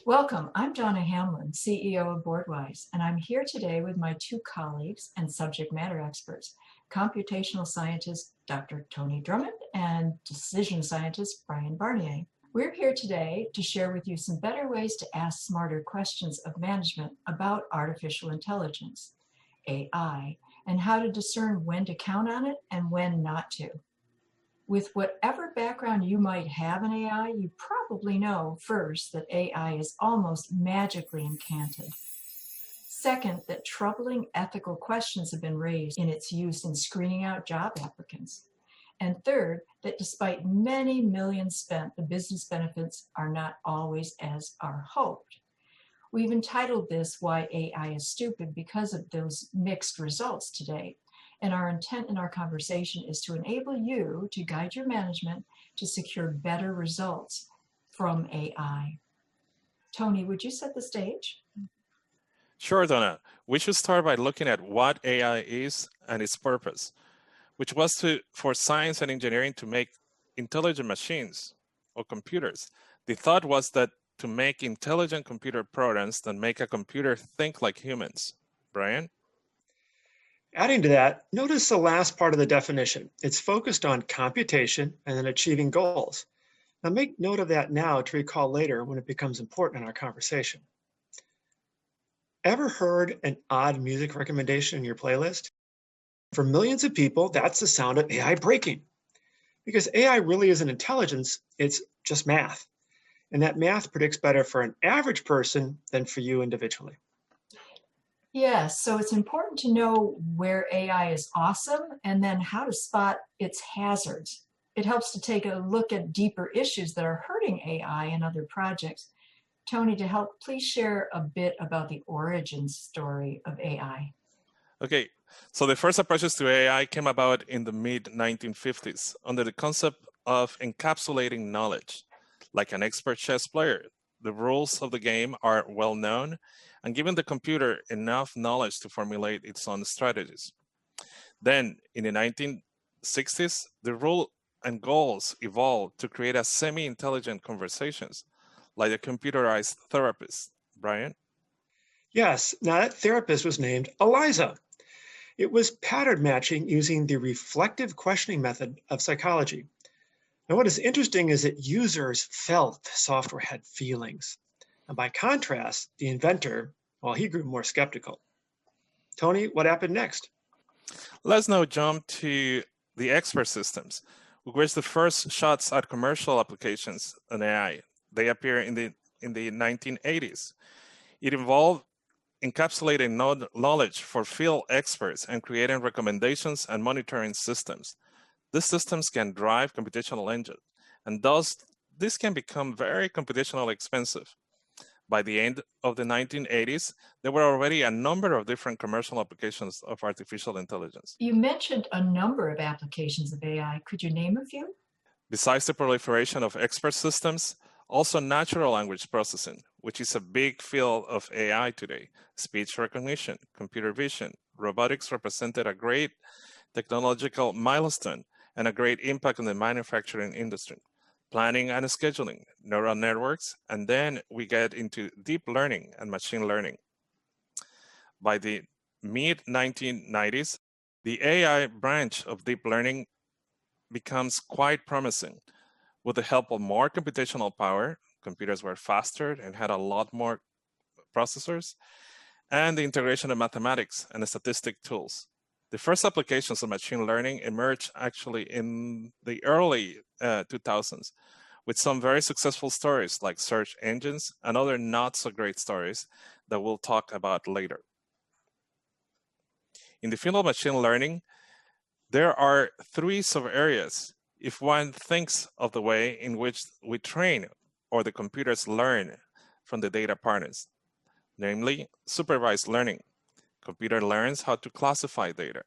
Welcome. I'm Donna Hamlin, CEO of Boardwise, and I'm here today with my two colleagues and subject matter experts, computational scientist Dr. Tony Drummond and decision scientist Brian Barnier. We're here today to share with you some better ways to ask smarter questions of management about artificial intelligence, AI, and how to discern when to count on it and when not to. With whatever background you might have in AI, you probably know first that AI is almost magically enchanted. Second, that troubling ethical questions have been raised in its use in screening out job applicants. And third, that despite many millions spent, the business benefits are not always as are hoped. We've entitled this Why AI is Stupid because of those mixed results today. And our intent in our conversation is to enable you to guide your management to secure better results from AI. Tony, would you set the stage? Sure, Donna. We should start by looking at what AI is and its purpose, which was for science and engineering to make intelligent machines or computers. The thought was that to make intelligent computer programs that make a computer think like humans. Brian? Adding to that, notice the last part of the definition. It's focused on computation and then achieving goals. Now make note of that now to recall later when it becomes important in our conversation. Ever heard an odd music recommendation in your playlist? For millions of people, that's the sound of AI breaking. Because AI really isn't intelligence, it's just math. And that math predicts better for an average person than for you individually. Yes, so it's important to know where AI is awesome and then how to spot its hazards. It helps to take a look at deeper issues that are hurting AI and other projects. Tony, to help, please share a bit about the origin story of AI. Okay, so the first approaches to AI came about in the mid-1950s under the concept of encapsulating knowledge. Like an expert chess player, the rules of the game are well known and giving the computer enough knowledge to formulate its own strategies. Then in the 1960s, the rule and goals evolved to create a semi-intelligent conversations, like a computerized therapist. Brian? Yes, now that therapist was named Eliza. It was pattern matching using the reflective questioning method of psychology. Now, what is interesting is that users felt the software had feelings. And by contrast, the inventor, well, he grew more skeptical. Tony, what happened next? Let's now jump to the expert systems, which were the first shots at commercial applications in AI. They appear in the 1980s. It involved encapsulating knowledge for field experts and creating recommendations and monitoring systems. These systems can drive computational engine, and thus this can become very computationally expensive. By the end of the 1980s, there were already a number of different commercial applications of artificial intelligence. You mentioned a number of applications of AI. Could you name a few? Besides the proliferation of expert systems, also natural language processing, which is a big field of AI today. Speech recognition, computer vision, robotics represented a great technological milestone and a great impact on the manufacturing industry. Planning and scheduling, neural networks, and then we get into deep learning and machine learning. By the mid-1990s, the AI branch of deep learning becomes quite promising. With the help of more computational power, computers were faster and had a lot more processors, and the integration of mathematics and statistic tools. The first applications of machine learning emerged actually in the early 2000s with some very successful stories like search engines and other not so great stories that we'll talk about later. In the field of machine learning, there are three sub-areas if one thinks of the way in which we train or the computers learn from the data partners, namely supervised learning. Computer learns how to classify data.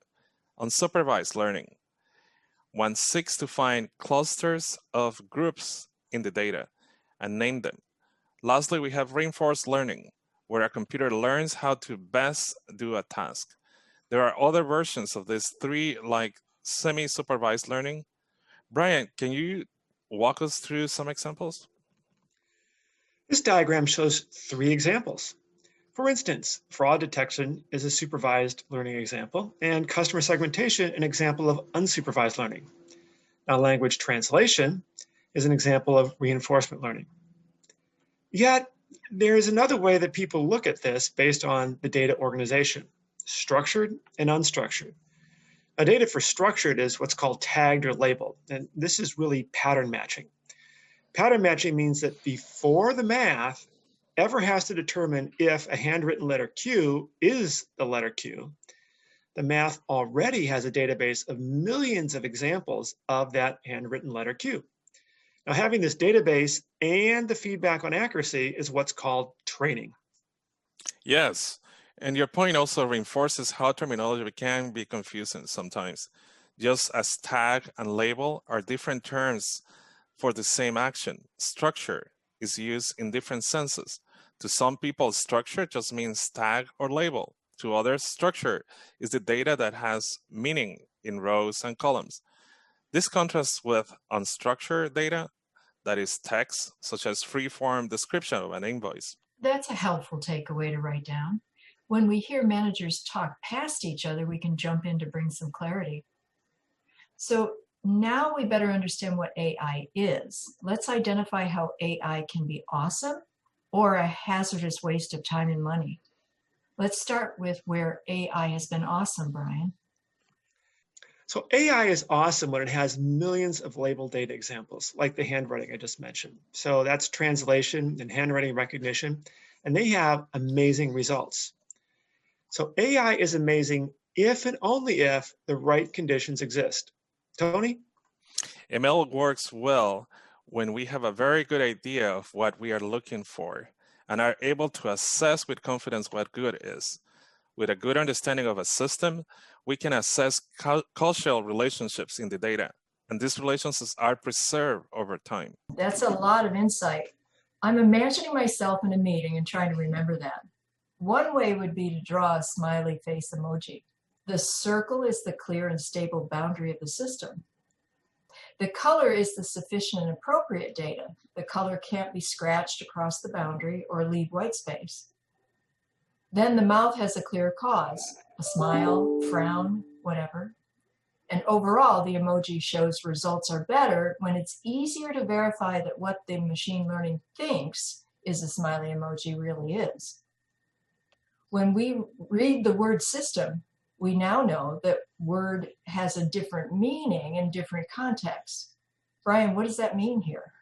Unsupervised learning. One seeks to find clusters of groups in the data and name them. Lastly, we have reinforced learning, where a computer learns how to best do a task. There are other versions of these three, like semi-supervised learning. Brian, can you walk us through some examples? This diagram shows 3 examples. For instance, fraud detection is a supervised learning example, and customer segmentation an example of unsupervised learning. Now, language translation is an example of reinforcement learning. Yet, there is another way that people look at this based on the data organization, structured and unstructured. Now, data for structured is what's called tagged or labeled, and this is really pattern matching. Pattern matching means that before the math ever has to determine if a handwritten letter Q is the letter Q, the math already has a database of millions of examples of that handwritten letter Q. Now, having this database and the feedback on accuracy is what's called training. Yes, and your point also reinforces how terminology can be confusing sometimes, just as tag and label are different terms for the same action. Structure is used in different senses. To some people, structure just means tag or label. To others, structure is the data that has meaning in rows and columns. This contrasts with unstructured data, that is text, such as free-form description of an invoice. That's a helpful takeaway to write down. When we hear managers talk past each other, we can jump in to bring some clarity. So now we better understand what AI is. Let's identify how AI can be awesome or a hazardous waste of time and money. Let's start with where AI has been awesome, Brian. So AI is awesome when it has millions of labeled data examples, like the handwriting I just mentioned. So that's translation and handwriting recognition, and they have amazing results. So AI is amazing if and only if the right conditions exist. Tony? ML works well when we have a very good idea of what we are looking for and are able to assess with confidence what good is. With a good understanding of a system, we can assess causal relationships in the data, and these relationships are preserved over time. That's a lot of insight. I'm imagining myself in a meeting and trying to remember that. One way would be to draw a smiley face emoji. The circle is the clear and stable boundary of the system. The color is the sufficient and appropriate data. The color can't be scratched across the boundary or leave white space. Then the mouth has a clear cause, a smile, frown, whatever. And overall, the emoji shows results are better when it's easier to verify that what the machine learning thinks is a smiley emoji really is. When we read the word system, we now know that word has a different meaning in different contexts. Brian, what does that mean here?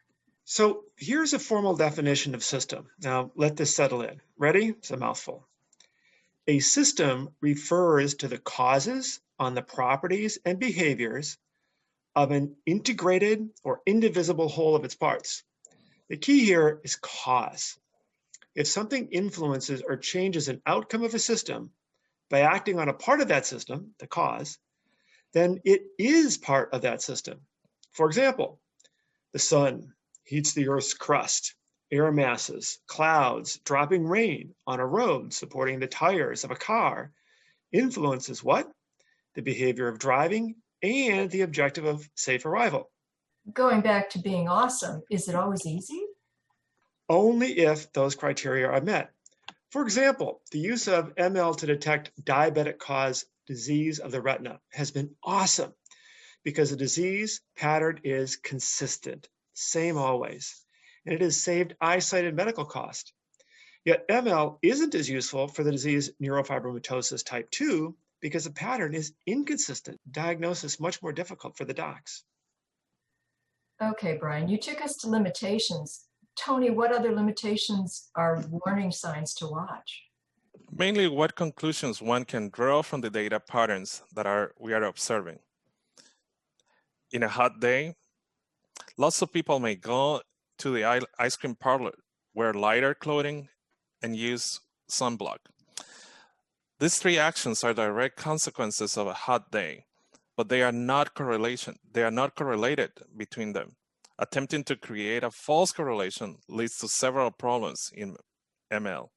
So here's a formal definition of system. Now let this settle in. Ready? It's a mouthful. A system refers to the causes on the properties and behaviors of an integrated or indivisible whole of its parts. The key here is cause. If something influences or changes an outcome of a system by acting on a part of that system, the cause, then it is part of that system. For example, the sun heats the Earth's crust, air masses, clouds, dropping rain on a road, supporting the tires of a car, influences what? The behavior of driving and the objective of safe arrival. Going back to being awesome, is it always easy? Only if those criteria are met. For example, the use of ML to detect diabetic cause disease of the retina has been awesome because the disease pattern is consistent, same always, and it has saved eyesight and medical cost. Yet ML isn't as useful for the disease neurofibromatosis type 2 because the pattern is inconsistent, diagnosis much more difficult for the docs. Okay, Brian, you took us to limitations. Tony, what other limitations are warning signs to watch? Mainly what conclusions one can draw from the data patterns that we are observing. In a hot day, lots of people may go to the ice cream parlor, wear lighter clothing, and use sunblock. These 3 actions are direct consequences of a hot day, but they are not correlated between them. Attempting to create a false correlation leads to several problems in ML.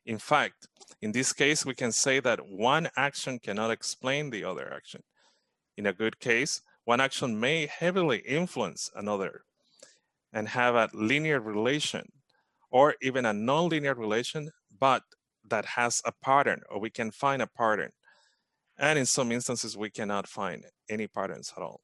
In fact, in this case, we can say that one action cannot explain the other action. In a good case, one action may heavily influence another and have a linear relation, or even a nonlinear relation, but that has a pattern, or we can find a pattern. And in some instances, we cannot find any patterns at all.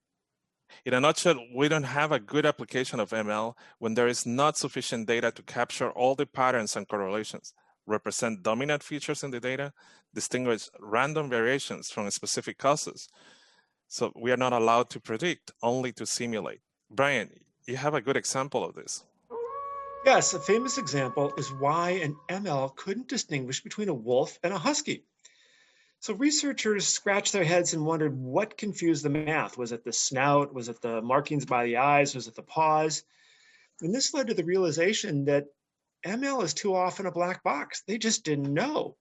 In a nutshell, we don't have a good application of ML when there is not sufficient data to capture all the patterns and correlations, represent dominant features in the data, distinguish random variations from specific causes. So we are not allowed to predict, only to simulate. Brian, you have a good example of this. Yes, a famous example is why an ML couldn't distinguish between a wolf and a husky. So researchers scratched their heads and wondered what confused the math. Was it the snout? Was it the markings by the eyes? Was it the paws? And this led to the realization that ML is too often a black box. They just didn't know.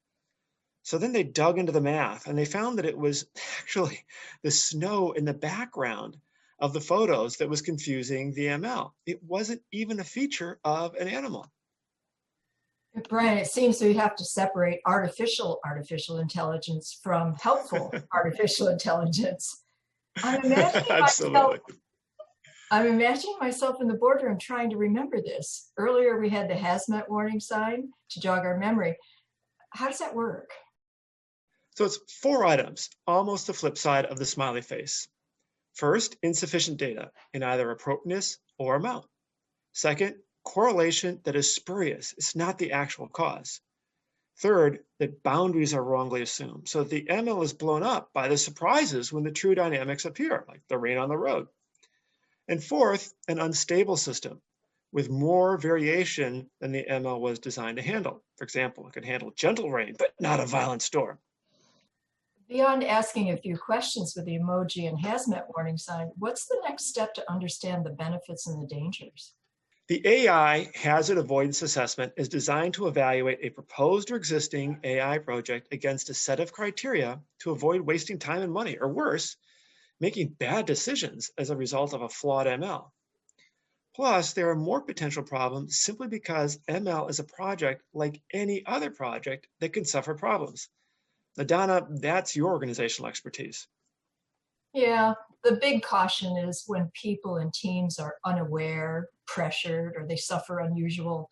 So then they dug into the math and they found that it was actually the snow in the background of the photos that was confusing the ML. It wasn't even a feature of an animal. Brian, it seems we have to separate artificial intelligence from helpful artificial intelligence. Absolutely. I'm imagining myself in the boardroom trying to remember this. Earlier, we had the hazmat warning sign to jog our memory. How does that work? So it's 4 items, almost the flip side of the smiley face. First, insufficient data in either appropriateness or amount. Second, correlation that is spurious. It's not the actual cause. Third, that boundaries are wrongly assumed. So the ML is blown up by the surprises when the true dynamics appear, like the rain on the road. And fourth, an unstable system with more variation than the ML was designed to handle. For example, it could handle gentle rain, but not a violent storm. Beyond asking a few questions with the emoji and hazmat warning sign, what's the next step to understand the benefits and the dangers? The AI hazard avoidance assessment is designed to evaluate a proposed or existing AI project against a set of criteria to avoid wasting time and money, or worse, making bad decisions as a result of a flawed ML. Plus, there are more potential problems simply because ML is a project like any other project that can suffer problems. Now, Donna, that's your organizational expertise. Yeah, the big caution is when people and teams are unaware, pressured, or they suffer unusual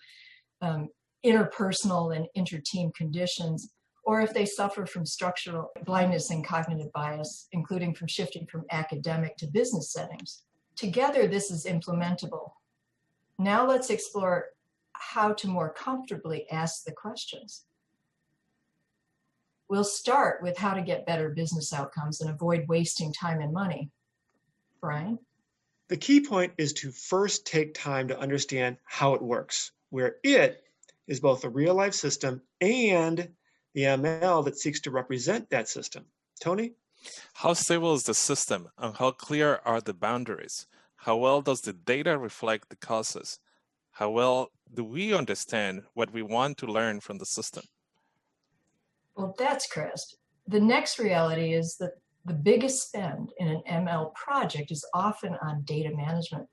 interpersonal and inter-team conditions, or if they suffer from structural blindness and cognitive bias, including from shifting from academic to business settings. Together, this is implementable. Now let's explore how to more comfortably ask the questions. We'll start with how to get better business outcomes and avoid wasting time and money. Brian? The key point is to first take time to understand how it works, where it is both a real-life system and the ML that seeks to represent that system. Tony? How stable is the system and how clear are the boundaries? How well does the data reflect the causes? How well do we understand what we want to learn from the system? Well, that's Crest. The next reality is that the biggest spend in an ML project is often on data management.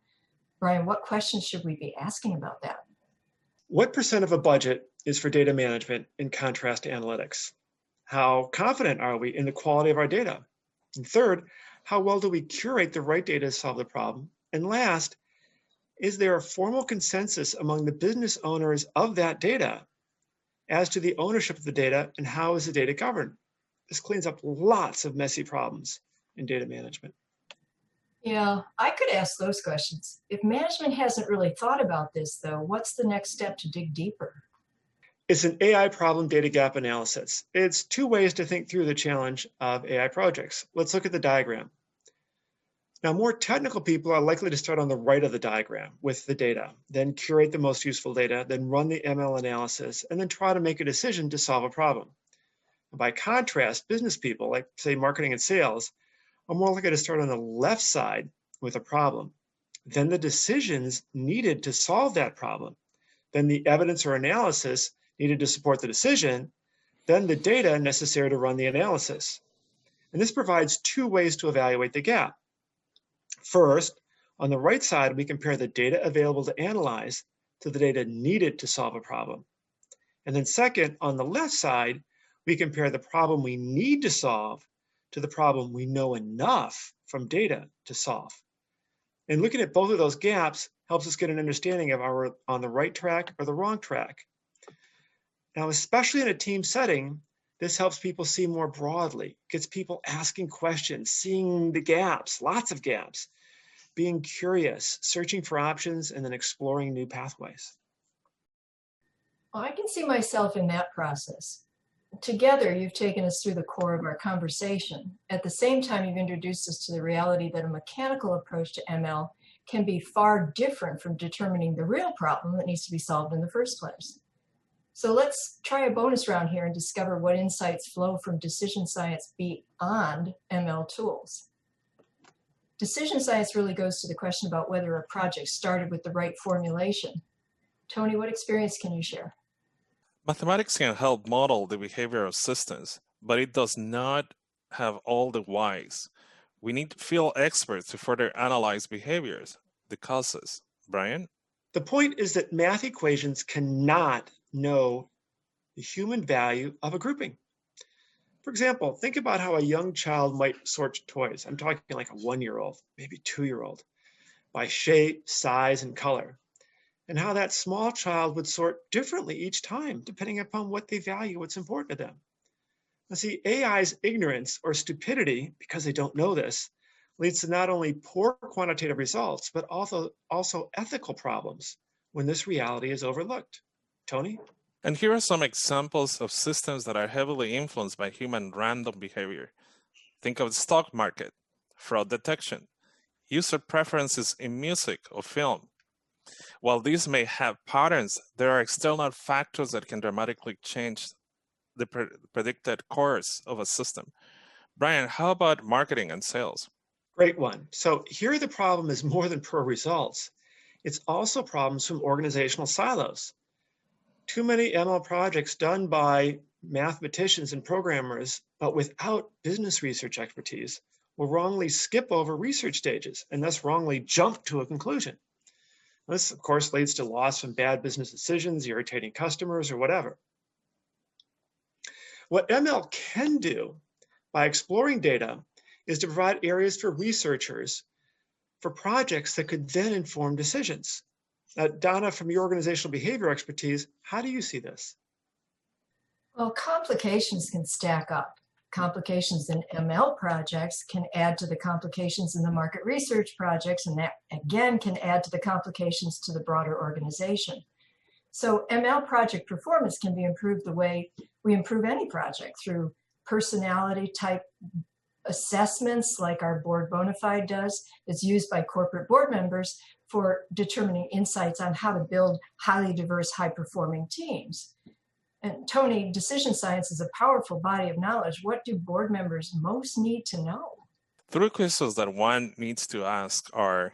Brian, what questions should we be asking about that? What % of a budget is for data management in contrast to analytics? How confident are we in the quality of our data? And third, how well do we curate the right data to solve the problem? And last, is there a formal consensus among the business owners of that data as to the ownership of the data and how is the data governed? This cleans up lots of messy problems in data management. Yeah, I could ask those questions. If management hasn't really thought about this, though, what's the next step to dig deeper? It's an AI problem data gap analysis. It's 2 ways to think through the challenge of AI projects. Let's look at the diagram. Now, more technical people are likely to start on the right of the diagram with the data, then curate the most useful data, then run the ML analysis, and then try to make a decision to solve a problem. By contrast, business people, like say marketing and sales, are more likely to start on the left side with a problem, then the decisions needed to solve that problem, then the evidence or analysis needed to support the decision, then the data necessary to run the analysis. And this provides 2 ways to evaluate the gap. First, on the right side, we compare the data available to analyze to the data needed to solve a problem. And then second, on the left side, we compare the problem we need to solve to the problem we know enough from data to solve. And looking at both of those gaps helps us get an understanding of are we on the right track or the wrong track. Now, especially in a team setting, this helps people see more broadly, gets people asking questions, seeing the gaps, lots of gaps, being curious, searching for options, and then exploring new pathways. Well, I can see myself in that process. Together, you've taken us through the core of our conversation. At the same time, you've introduced us to the reality that a mechanical approach to ML can be far different from determining the real problem that needs to be solved in the first place. So let's try a bonus round here and discover what insights flow from decision science beyond ML tools. Decision science really goes to the question about whether a project started with the right formulation. Tony, what experience can you share? Mathematics can help model the behavior of systems, but it does not have all the whys. We need field experts to further analyze behaviors, the causes. Brian? The point is that math equations cannot know the human value of a grouping. For example, think about how a young child might sort toys. I'm talking like a 1-year-old, maybe 2-year-old, by shape, size, and color, and how that small child would sort differently each time, depending upon what they value, what's important to them. Now see, AI's ignorance or stupidity, because they don't know this, leads to not only poor quantitative results, but also ethical problems when this reality is overlooked. Tony? And here are some examples of systems that are heavily influenced by human random behavior. Think of the stock market, fraud detection, user preferences in music or film. While these may have patterns, there are external factors that can dramatically change the predicted course of a system. Brian, how about marketing and sales? Great one. So here the problem is more than poor results. It's also problems from organizational silos. Too many ML projects done by mathematicians and programmers, but without business research expertise, will wrongly skip over research stages and thus wrongly jump to a conclusion. This, of course, leads to loss from bad business decisions, irritating customers, or whatever. What ML can do by exploring data is to provide areas for researchers for projects that could then inform decisions. Donna, from your organizational behavior expertise, how do you see this? Well, complications can stack up. Complications in ML projects can add to the complications in the market research projects, and that again can add to the complications to the broader organization. So ML project performance can be improved the way we improve any project, through personality type assessments like our board Bonafide does, that's used by corporate board members for determining insights on how to build highly diverse, high-performing teams. And Tony, decision science is a powerful body of knowledge. What do board members most need to know? 3 questions that one needs to ask are,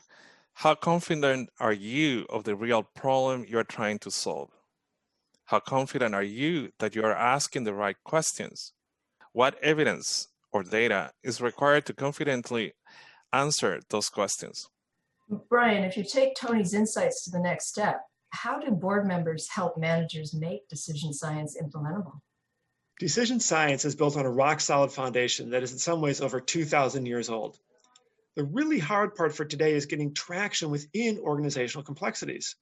how confident are you of the real problem you're trying to solve? How confident are you that you are asking the right questions? What evidence or data is required to confidently answer those questions? Brian, if you take Tony's insights to the next step, how do board members help managers make decision science implementable? Decision science is built on a rock-solid foundation that is in some ways over 2,000 years old. The really hard part for today is getting traction within organizational complexities.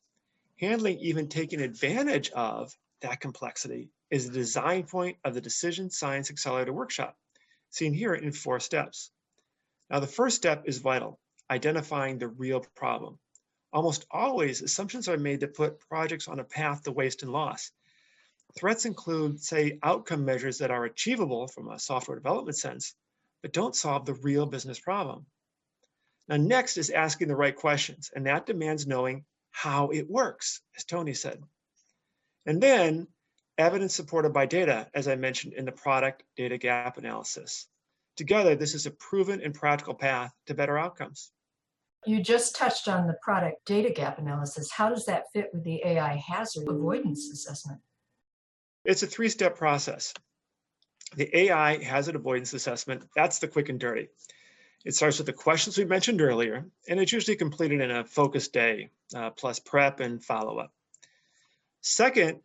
Handling, even taking advantage of that complexity, is the design point of the Decision Science Accelerator Workshop, seen here in 4 steps. Now, the first step is vital, identifying the real problem. Almost always, assumptions are made that put projects on a path to waste and loss. Threats include, say, outcome measures that are achievable from a software development sense, but don't solve the real business problem. Now, next is asking the right questions, and that demands knowing how it works, as Tony said. And then, evidence supported by data, as I mentioned in the product data gap analysis. Together, this is a proven and practical path to better outcomes. You just touched on the product data gap analysis. How does that fit with the AI hazard avoidance assessment? It's a 3-step process. The AI hazard avoidance assessment, that's the quick and dirty. It starts with the questions we mentioned earlier, and it's usually completed in a focused day, plus prep and follow-up. Second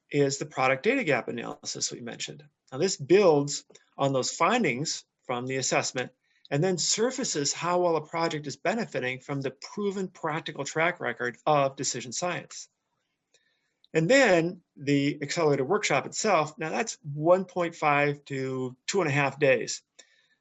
is the product data gap analysis we mentioned. Now, this builds on those findings from the assessment and then surfaces how well a project is benefiting from the proven practical track record of decision science. And then the accelerated workshop itself, now that's 1.5 to 2.5 days.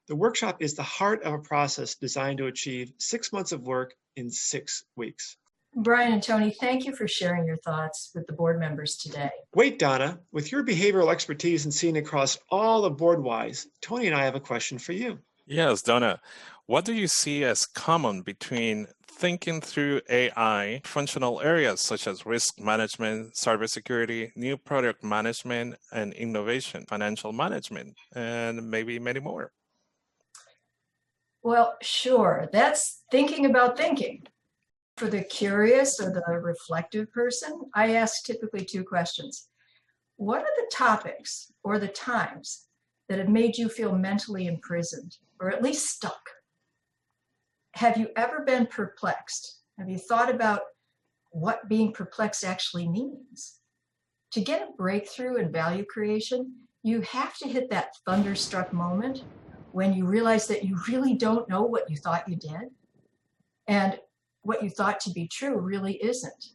The workshop is the heart of a process designed to achieve 6 months of work in 6 weeks. Brian and Tony, thank you for sharing your thoughts with the board members today. Wait, Donna, with your behavioral expertise and seeing across all of BoardWise, Tony and I have a question for you. Yes, Donna, what do you see as common between thinking through AI functional areas such as risk management, cybersecurity, new product management, and innovation, financial management, and maybe many more? Well, sure, that's thinking about thinking. For the curious or the reflective person, I ask typically 2 questions. What are the topics or the times that have made you feel mentally imprisoned, or at least stuck? Have you ever been perplexed? Have you thought about what being perplexed actually means? To get a breakthrough in value creation, you have to hit that thunderstruck moment when you realize that you really don't know what you thought you did, and what you thought to be true really isn't.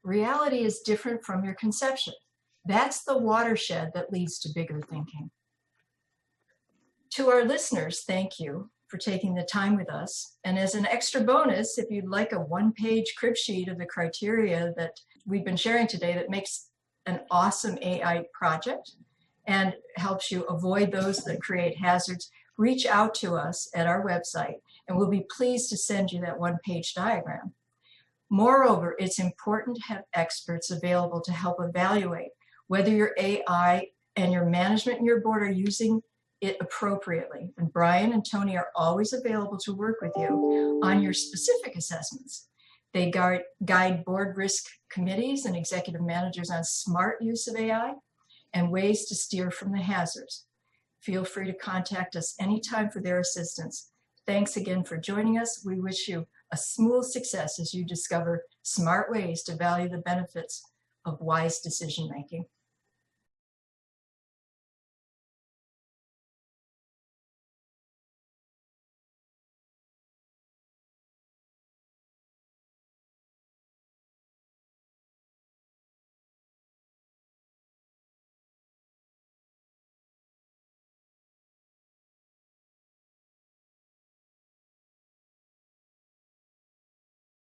Reality is different from your conception. That's the watershed that leads to bigger thinking. To our listeners, thank you for taking the time with us. And as an extra bonus, if you'd like a 1-page crib sheet of the criteria that we've been sharing today that makes an awesome AI project and helps you avoid those that create hazards, reach out to us at our website and we'll be pleased to send you that 1-page diagram. Moreover, it's important to have experts available to help evaluate whether your AI and your management and your board are using it appropriately. And Brian and Tony are always available to work with you on your specific assessments. They guide board risk committees and executive managers on smart use of AI and ways to steer from the hazards. Feel free to contact us anytime for their assistance. Thanks again for joining us. We wish you a smooth success as you discover smart ways to value the benefits of wise decision making.